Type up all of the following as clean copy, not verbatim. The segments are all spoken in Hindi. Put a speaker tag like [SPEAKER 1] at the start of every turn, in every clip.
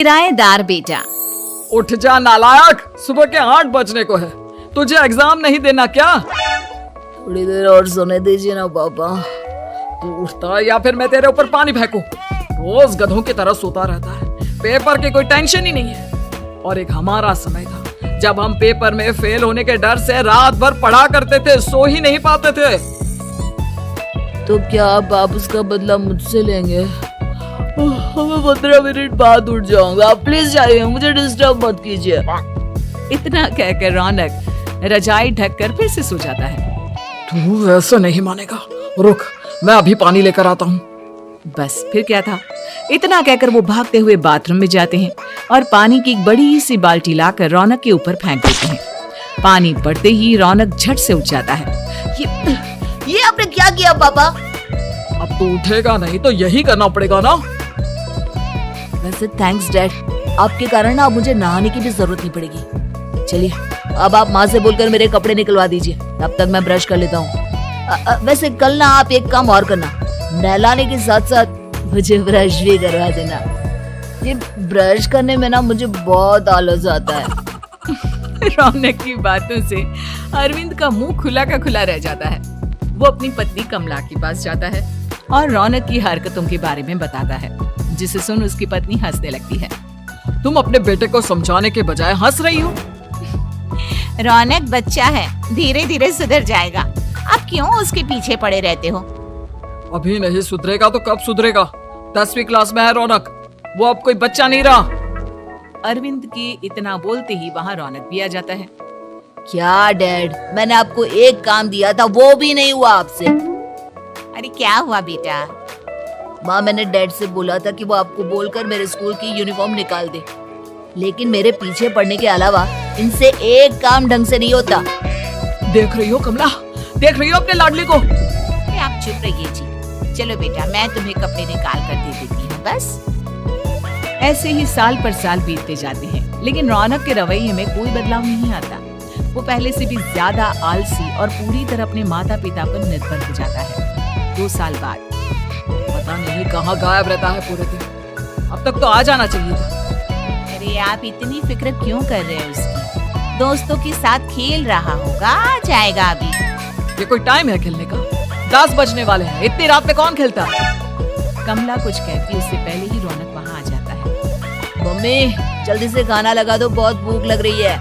[SPEAKER 1] किराएदार बेटा।
[SPEAKER 2] उठ जा नालायक, सुबह के 8 बजने को है। तुझे एग्जाम नहीं देना क्या?
[SPEAKER 3] थोड़ी देर और सोने दीजिए ना पापा।
[SPEAKER 2] तू उठता या फिर मैं तेरे ऊपर पानी फेंकूं? रोज गधों की तरह सोता रहता है। पेपर की कोई टेंशन ही नहीं है। और एक हमारा समय था जब हम पेपर में फेल होने के डर से रात भर पढ़ा करते थे, सो ही नहीं पाते थे।
[SPEAKER 3] तो क्या आप उसका बदला मुझसे लेंगे? मैं 15 मिनट बाद उठ जाऊंगा, आप प्लीज जाइए, मुझे डिस्टर्ब मत कीजिए।
[SPEAKER 1] इतना कहकर रौनक रजाई ढककर फिर से सो जाता है।
[SPEAKER 2] तू वैसे नहीं मानेगा, रुक मैं अभी पानी लेकर आता हूँ।
[SPEAKER 1] बस फिर क्या था, इतना कहकर वो भागते हुए बाथरूम में जाते हैं और पानी की एक बड़ी सी बाल्टी लाकर रौनक के ऊपर फेंक देते हैं। पानी पड़ते ही रौनक झट से उठ जाता है।
[SPEAKER 3] ये आपने क्या किया पापा?
[SPEAKER 2] अब तू उठेगा नहीं तो यही करना पड़ेगा ना।
[SPEAKER 3] वैसे थैंक्स डैड, आपके कारण ना अब मुझे नहाने की भी जरूरत नहीं पड़ेगी। चलिए अब आप माँ से बोलकर मेरे कपड़े निकलवा दीजिए, तब तक मैं ब्रश कर लेता हूँ। वैसे कल ना आप एक काम और करना, नहलाने के साथ साथ मुझे ब्रश भी करवा देना। ये ब्रश करने में ना मुझे बहुत आलस आता है।
[SPEAKER 1] रौनक की बातों से अरविंद का मुंह खुला का खुला रह जाता है। वो अपनी पत्नी कमला के पास जाता है और रौनक की हरकतों के बारे में बताता है, जिसे सुन उसकी पत्नी हंसने लगती है।
[SPEAKER 2] तुम अपने बेटे को समझाने के बजाय हंस रही हो।
[SPEAKER 4] रौनक बच्चा है, धीरे धीरे सुधर जाएगा। आप क्यों उसके पीछे पड़े रहते हो?
[SPEAKER 2] अभी नहीं सुधरेगा तो कब सुधरेगा? 10वीं क्लास में है रौनक, वो अब कोई बच्चा नहीं रहा।
[SPEAKER 1] अरविंद के इतना बोलते ही वहाँ रौनक भी आ जाता है।
[SPEAKER 3] क्या डैड, मैंने आपको एक काम दिया था, वो भी नहीं हुआ आपसे।
[SPEAKER 4] अरे क्या हुआ बेटा?
[SPEAKER 3] माँ, मैंने डैड से बोला था कि वो आपको बोलकर मेरे स्कूल की यूनिफॉर्म निकाल दे, लेकिन मेरे पीछे पड़ने के अलावा इनसे एक काम ढंग से नहीं होता।
[SPEAKER 2] देख रही हो कमला, देख रही हो अपने लाडली को?
[SPEAKER 4] आप चुप रहिए जी। चलो बेटा, मैं तुम्हें कपड़े निकाल कर दे देती हूँ। बस
[SPEAKER 1] ऐसे ही साल पर साल बीतते जाते हैं, लेकिन रौनक के रवैये में कोई बदलाव नहीं आता। वो पहले से भी ज्यादा आलसी और पूरी तरह अपने माता पिता पर निर्भर हो जाता है। 2 साल बाद
[SPEAKER 2] पता नहीं कहाँ गायब रहता है पूरे दिन। अब तक तो आ जाना चाहिए था।
[SPEAKER 4] अरे आप इतनी फिक्र क्यों कर रहे हो उसकी? दोस्तों के साथ खेल रहा होगा, आ जाएगा अभी।
[SPEAKER 2] ये कोई टाइम है खेलने का? 10 बजने वाले हैं, इतनी रात में कौन खेलता है?
[SPEAKER 1] कमला कुछ कहती उससे पहले ही रौनक वहाँ आ जाता है।
[SPEAKER 3] मम्मी जल्दी से खाना लगा दो, बहुत भूख लग रही है।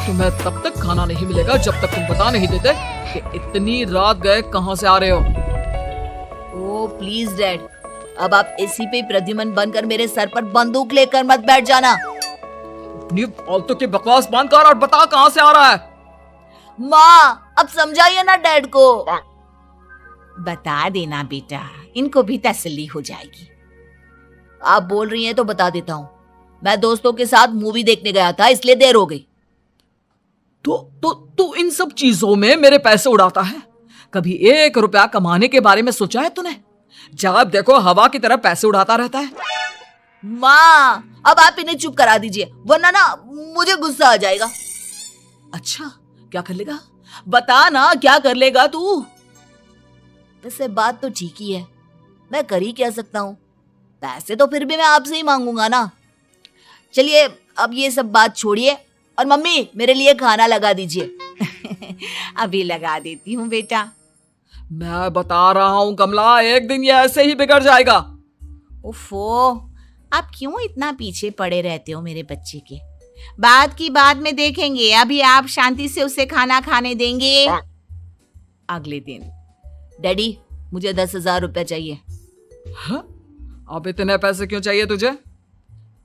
[SPEAKER 2] तुम्हें तब तक खाना नहीं मिलेगा जब तक तुम बता नहीं देते कि इतनी रात गए कहाँ से आ रहे हो।
[SPEAKER 3] ओ प्लीज डैड, अब आप इसी पे प्रद्युमन बनकर मेरे सर पर बंदूक लेकर मत बैठ जाना।
[SPEAKER 2] अपनी फालतू की बकवास बंद कर और बता कहाँ से आ रहा है।
[SPEAKER 3] माँ अब समझाइए ना डैड को।
[SPEAKER 4] बता देना बेटा, इनको भी तसल्ली हो जाएगी।
[SPEAKER 3] आप बोल रही हैं तो बता देता हूँ, मैं दोस्तों के साथ मूवी देखने गया था, इसलिए देर हो गई।
[SPEAKER 2] तो इन सब चीजों में मेरे पैसे उड़ाता है। कभी 1 रुपया कमाने के बारे में सोचा है तूने? जब देखो हवा की तरह पैसे उड़ाता रहता है।
[SPEAKER 3] माँ अब आप इन्हें चुप करा दीजिए, वरना ना मुझे गुस्सा आ जाएगा।
[SPEAKER 2] अच्छा क्या कर लेगा? बता ना क्या कर लेगा तू?
[SPEAKER 3] वैसे बात तो ठीक ही है, मैं कर ही क्या सकता हूँ। पैसे तो फिर भी मैं आपसे ही मांगूंगा ना। चलिए अब ये सब बात छोड़िए और मम्मी मेरे लिए खाना लगा दीजिए।
[SPEAKER 4] अभी लगा देती हूँ बेटा।
[SPEAKER 2] मैं बता रहा हूँ कमला, एक दिन ये ऐसे ही बिगड़ जाएगा।
[SPEAKER 4] ओफो, आप क्यों इतना पीछे पड़े रहते हो मेरे बच्चे के? बात की बाद में देखेंगे, अभी आप शांति से उसे खाना खाने देंगे।
[SPEAKER 1] अगले दिन
[SPEAKER 3] डैडी मुझे 10,000 रुपए चाहिए।
[SPEAKER 2] हाँ? अब इतने पैसे क्यों चाहिए तुझे?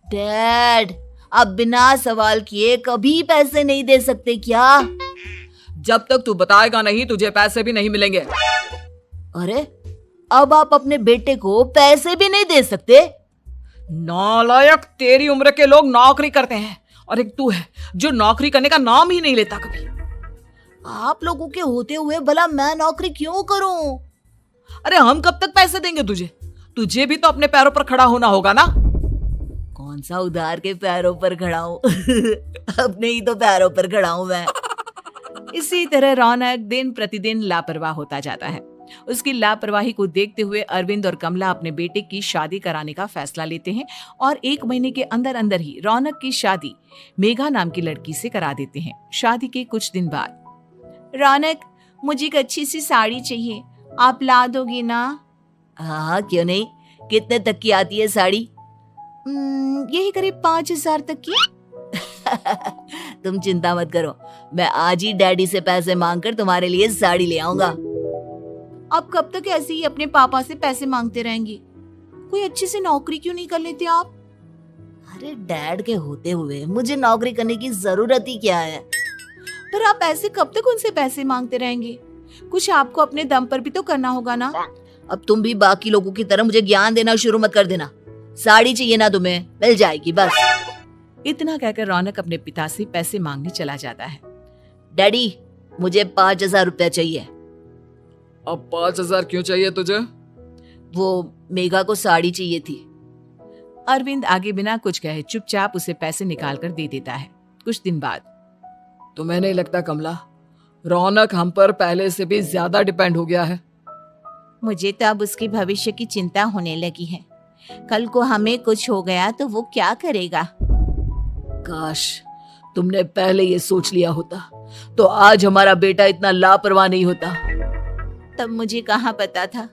[SPEAKER 3] डैड आप बिना सवाल किए कभी पैसे नहीं दे सकते क्या?
[SPEAKER 2] जब तक तू बताएगा नहीं तुझे पैसे भी नहीं मिलेंगे।
[SPEAKER 3] अरे अब आप अपने बेटे को पैसे भी नहीं दे सकते?
[SPEAKER 2] नालायक, तेरी उम्र के लोग नौकरी करते हैं और एक तू है जो नौकरी करने का नाम ही नहीं लेता कभी।
[SPEAKER 3] आप लोगों के होते हुए भला मैं नौकरी क्यों करूं?
[SPEAKER 2] अरे हम कब तक पैसे देंगे तुझे? तुझे भी तो अपने पैरों पर खड़ा होना होगा ना।
[SPEAKER 3] कौन सा उधार के पैरों पर खड़ा हूं? अपने ही तो पैरों पर खड़ा हूं मैं।
[SPEAKER 1] इसी तरह रौनक दिन प्रतिदिन लापरवाह होता जाता है उसकी लापरवाही को देखते हुए अरविंद और कमला अपने बेटे की शादी कराने का फैसला लेते हैं और 1 महीने के अंदर अंदर ही रौनक की शादी मेघा नाम की लड़की से करा देते हैं। शादी के कुछ दिन बाद,
[SPEAKER 4] रौनक, मुझे एक अच्छी सी साड़ी चाहिए, आप ला दोगी ना?
[SPEAKER 3] हाँ, क्यों नहीं। कितने तक की आती है साड़ी?
[SPEAKER 4] यही करीब 5,000 तक की।
[SPEAKER 3] तुम चिंता मत करो, मैं आज ही डैडी से पैसे मांगकर तुम्हारे लिए साड़ी ले आऊंगा।
[SPEAKER 4] आप कब तक ऐसे ही अपने पापा से पैसे मांगते रहेंगे? कोई अच्छी सी नौकरी क्यों नहीं कर लेते आप?
[SPEAKER 3] अरे डैड के होते हुए मुझे नौकरी करने की जरूरत ही क्या है?
[SPEAKER 4] पर आप ऐसे कब तक उनसे पैसे मांगते रहेंगे? कुछ आपको अपने दम पर भी तो करना होगा ना।
[SPEAKER 3] अब तुम भी बाकी लोगों की तरह मुझे ज्ञान देना शुरू मत कर देना। साड़ी चाहिए ना तुम्हें, मिल जाएगी बस।
[SPEAKER 1] इतना कहकर रौनक अपने पिता से पैसे मांगने चला जाता है।
[SPEAKER 3] डैडी, मुझे 5,000 रुपया चाहिए।
[SPEAKER 2] अब 5,000 क्यों चाहिए तुझे?
[SPEAKER 3] वो मेघा को साड़ी चाहिए थी।
[SPEAKER 1] अरविंद आगे बिना कुछ कहे चुपचाप उसे पैसे निकाल कर दे देता है। कुछ दिन बाद,
[SPEAKER 2] तुम्हें नहीं लगता कमला, रौनक हम पर पहले से भी ज्यादा डिपेंड हो गया है?
[SPEAKER 4] मुझे तो अब उसके भविष्य की चिंता होने लगी है। कल को हमें कुछ हो गया तो वो क्या करेगा?
[SPEAKER 3] काश तुमने पहले ये सोच लिया होता तो आज हमारा बेटा इतना लापरवाह नहीं होता।
[SPEAKER 4] तब मुझे कहाँ पता था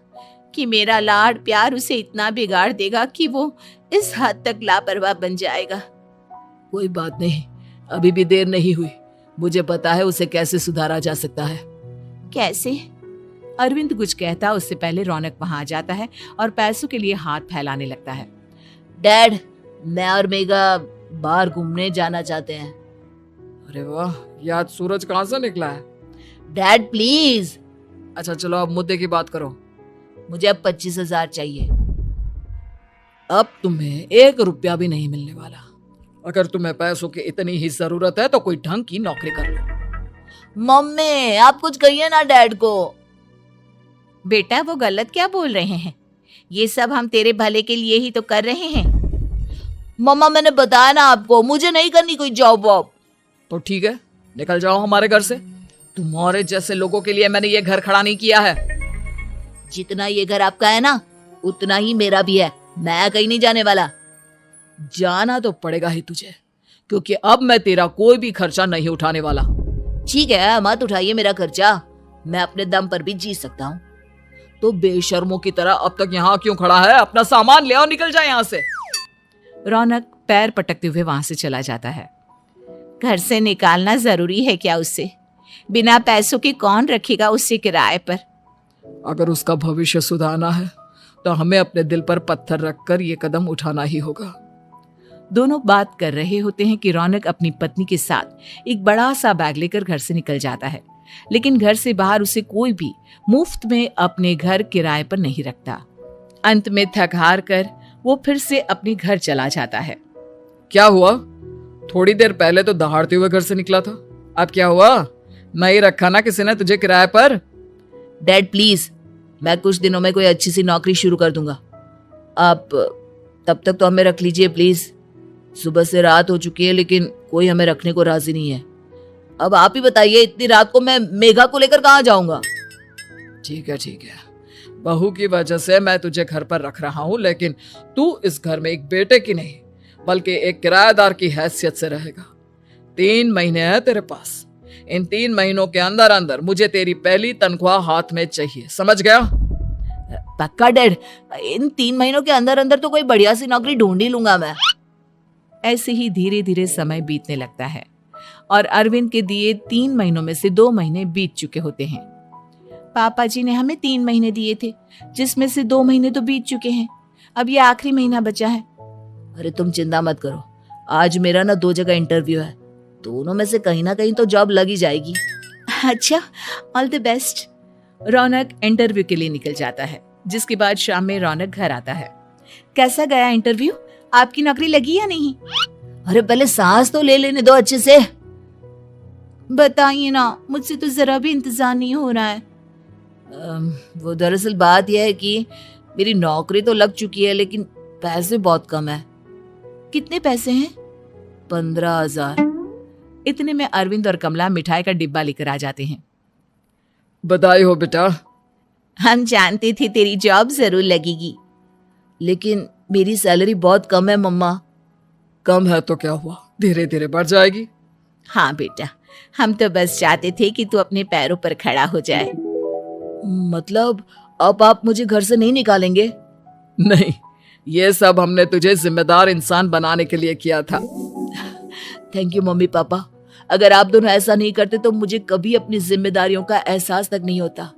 [SPEAKER 4] कि मेरा लाड़ प्यार उसे इतना बिगाड़ देगा कि वो इस हद तक लापरवाह बन जाएगा।
[SPEAKER 3] कोई बात नहीं, अभी भी देर नहीं हुई। मुझे पता है उसे कैसे सुधारा जा सकता है।
[SPEAKER 4] कैसे?
[SPEAKER 1] अरविंद कुछ कहता उससे पहले रौनक वहां आ जाता है और पैसों के लिए हाथ फैलाने लगता है।
[SPEAKER 3] डैड, मैं और मेघा बाहर घूमने जाना चाहते हैं।
[SPEAKER 2] अरे वाह, ये आज सूरज कहाँ से निकला है?
[SPEAKER 3] Dad please.
[SPEAKER 2] अच्छा चलो अब मुद्दे की बात करो।
[SPEAKER 3] मुझे अब 25,000 चाहिए।
[SPEAKER 2] अब तुम्हें 1 रुपया भी नहीं मिलने वाला। अगर तुम्हें पैसों की इतनी ही जरूरत है तो कोई ढंग की नौकरी कर लो।
[SPEAKER 3] मम्मी, आप कुछ कहिए ना डैड को।
[SPEAKER 4] बेटा, वो गलत क्या बोल रहे हैं? ये सब हम तेरे भले के लिए ही तो कर रहे हैं।
[SPEAKER 3] मम्मा, मैंने बताया ना आपको, मुझे नहीं करनी कोई जॉब वॉब।
[SPEAKER 2] तो ठीक है, निकल जाओ हमारे घर से। तुम्हारे जैसे लोगों के लिए मैंने ये घर खड़ा नहीं किया है।
[SPEAKER 3] जितना ये घर आपका है ना, उतना ही मेरा भी है। मैं कहीं नहीं जाने वाला।
[SPEAKER 2] जाना तो पड़ेगा ही तुझे, क्योंकि अब मैं तेरा कोई भी खर्चा नहीं उठाने वाला।
[SPEAKER 3] ठीक है, मत उठाइए मेरा खर्चा, मैं अपने दम पर भी जी सकता हूँ।
[SPEAKER 2] तो बेशर्मों की तरह अब तक यहाँ क्यों खड़ा है? अपना सामान ले आओ, निकल जाए यहाँ से।
[SPEAKER 1] रौनक पैर पटकते हुए वहां से चला जाता है।
[SPEAKER 4] घर से निकालना जरूरी है क्या उसे? बिना पैसों के कौन रखेगा उसे किराए पर?
[SPEAKER 2] अगर उसका भविष्य सुधारना है तो हमें अपने दिल पर पत्थर रखकर ये कदम उठाना ही होगा।
[SPEAKER 1] दोनों बात कर रहे होते हैं कि रौनक अपनी पत्नी के साथ एक बड़ा सा बैग लेकर घर से निकल जाता है, लेकिन घर से बाहर उसे कोई भी मुफ्त में अपने घर किराए पर नहीं रखता। अंत में थक हार कर वो फिर से अपने घर चला जाता है।
[SPEAKER 2] क्या हुआ? थोड़ी देर पहले तो दहाड़ते हुए घर से निकला था, अब क्या हुआ? नहीं रखा ना किसी ने तुझे किराए पर?
[SPEAKER 3] डैड प्लीज, मैं कुछ दिनों में कोई अच्छी सी नौकरी शुरू कर दूंगा। आप तब तक तो हमें रख लीजिए प्लीज। सुबह से रात हो चुकी है लेकिन कोई हमें रखने को राजी नहीं है। अब आप ही बताइए, इतनी रात को मैं मेघा को लेकर कहाँ जाऊंगा?
[SPEAKER 2] ठीक है, बहू की वजह से मैं तुझे घर पर रख रहा हूँ, लेकिन तू इस घर में एक बेटे की नहीं बल्कि एक किराएदार की हैसियत से रहेगा। 3 महीने है तेरे पास। इन 3 महीनों के अंदर अंदर मुझे तेरी पहली तनख्वाह हाथ में चाहिए, समझ गया?
[SPEAKER 3] पक्का डैड, इन 3 महीनों के अंदर अंदर तो कोई बढ़िया सी नौकरी ढूंढ ही लूंगा मैं।
[SPEAKER 1] ऐसे ही धीरे धीरे समय बीतने लगता है और अरविंद के दिए 3 महीनों में से 2 महीने बीत चुके होते हैं।
[SPEAKER 4] पापा जी ने हमें 3 महीने दिए थे, जिसमें से 2 महीने तो बीत चुके हैं। अब ये आखिरी महीना बचा है।
[SPEAKER 3] अरे तुम चिंता मत करो, आज मेरा ना 2 जगह इंटरव्यू है, दोनों में से कहीं ना कहीं तो जॉब लग ही जाएगी।
[SPEAKER 4] अच्छा, all the best.
[SPEAKER 1] Raunak interview के लिए निकल जाता है, जिसके बाद शाम में रौनक घर आता है। कैसा गया इंटरव्यू? आपकी नौकरी लगी या नहीं?
[SPEAKER 3] अरे पहले सांस तो ले लेने दो अच्छे से।
[SPEAKER 4] बताइए ना, मुझसे तो जरा भी इंतजार नहीं हो रहा है।
[SPEAKER 3] वो दरअसल बात यह है कि मेरी नौकरी तो लग चुकी है लेकिन पैसे बहुत कम है।
[SPEAKER 4] कितने पैसे हैं?
[SPEAKER 3] 15,000।
[SPEAKER 1] इतने में अरविंद और कमला मिठाई का डिब्बा लेकर आ जाते हैं।
[SPEAKER 2] बधाई हो बेटा।
[SPEAKER 4] हम जानते थे तेरी जॉब जरूर लगेगी।
[SPEAKER 3] लेकिन मेरी सैलरी बहुत कम है मम्मा।
[SPEAKER 2] कम है तो क्या हुआ, धीरे धीरे बढ़ जाएगी।
[SPEAKER 4] हाँ बेटा, हम तो बस चाहते थे कि तू अपने पैरों पर खड़ा हो जाए।
[SPEAKER 3] मतलब अब आप मुझे घर से नहीं निकालेंगे?
[SPEAKER 2] नहीं, ये सब हमने तुझे जिम्मेदार इंसान बनाने के लिए किया था।
[SPEAKER 3] Thank you mummy papa. अगर आप दोनों ऐसा नहीं करते तो मुझे कभी अपनी जिम्मेदारियों का एहसास तक नहीं होता।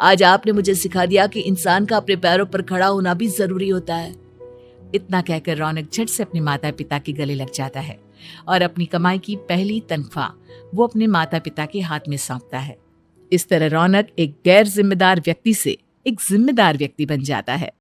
[SPEAKER 3] आज आपने मुझे सिखा दिया कि इंसान का अपने पैरों पर खड़ा होना भी जरूरी होता है।
[SPEAKER 1] इतना कहकर रौनक झट से अपने माता पिता के गले लग जाता है और अपनी कमाई की पहली तनख्वाह वो अपने माता पिता के हाथ में सौंपता है। इस तरह रौनक एक गैर जिम्मेदार व्यक्ति से एक जिम्मेदार व्यक्ति बन जाता है।